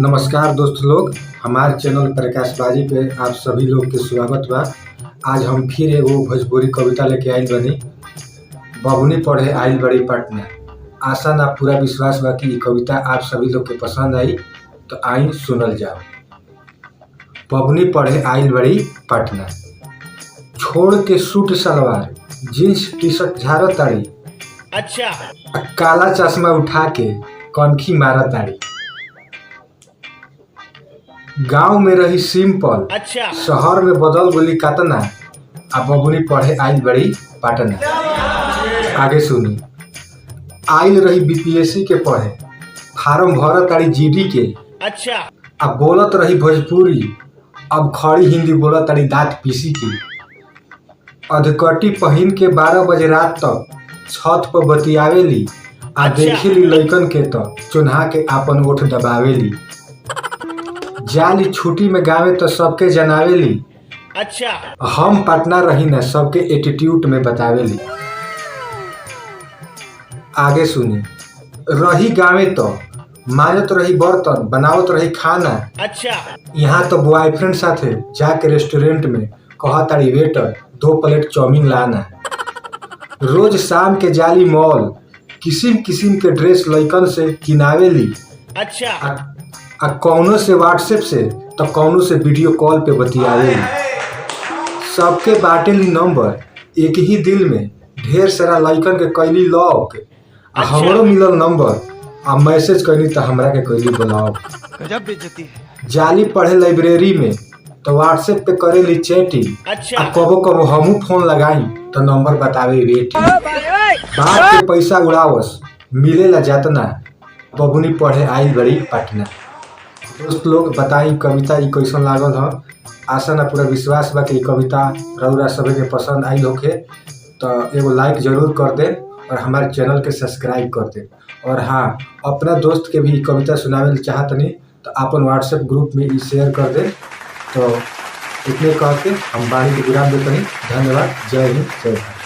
नमस्कार दोस्त लोग, हमारे चैनल प्रकाशबाजी पे आप सभी लोग के स्वागत बा। आज हम फिर एगो भोजपुरी कविता लेके आइल बनी। बबुनी पढ़े आइल बड़ी पटना। आशा ना पूरा विश्वास बा कि ई कविता आप सभी लोग के पसंद आई, तो आई सुनल जाओ। बबुनी पढ़े आइल बड़ी पटना, छोड़ के सूट सलवार जींस टी शर्ट झाड़ ताड़ी, अच्छा काला चश्मा उठा के कनखी मारा ताड़ी। गांव में रही सिंपल, अच्छा शहर में बदल गोली कातना, आ बबुनी पढ़े आइल बड़ी पटना। आगे सुनी। आइल रही बीपीएससी के पढ़े, फार्म भरत ताड़ी जीडी के, अच्छा अब बोलत रही भोजपुरी, अब खड़ी हिंदी बोलत ताड़ी दांत पीसी की। अधकटी पहिन के 12 बजे रात तक छत पर बतियावेली, आ देखेली लइकन के तो चुन्हा के आपन ओठ दबावेली। जाली छुट्टी में गावे तो सबके जनावेली, अच्छा हम पटना रही न सबके एटीट्यूड में बतावेली। आगे सुनी। रही गावे तो माजत रही बर्तन, बनावत रही खाना, अच्छा यहाँ तो बॉयफ्रेंड साथे जाके रेस्टोरेंट में कहा ताड़ी वेटर 2 प्लेट चाउमीन लाना। रोज शाम के जाली मॉल, किसिम किसिम के ड्रेस लइकन से किनावेली, अच्छा आ कौनो से व्हाट्सएप से तो कौनो से वीडियो कॉल पे बतियावेली। सबके बाटेली नंबर, एक ही दिल में ढेर सारा लइकन के कैली लॉक, आ हमरो मिलल नंबर, आ मैसेज कैली तो हमरा के कैली ब्लॉक। गजब बेइज्जती है। जाली पढ़े लाइब्रेरी में तो व्हाट्सएप पे करेली चैटिंग, अच्छा आ कबो कबो हमू फोन लगाई तो नंबर बतावे वेटिंग। बाप के पैसा उड़ावस, मिलेला जातना, बबुनी पढ़े आइल बड़ी पटना। दोस्त लोग बताई कविता ई कैसन लागल ह। आशा ना पूरा विश्वास बा कि ई कविता रउरा सभी के पसंद आई होखे, तो एगो लाइक जरूर कर दे और हमारे चैनल के सब्सक्राइब कर दे। और हाँ, अपना दोस्त के भी ई कविता सुनावे चाहतनी तो अपन व्हाट्सएप ग्रुप में ई शेयर कर दे। तो इतने कह के हम बाणी के विराम देतनी। धन्यवाद। जय हिंद, जय भारत।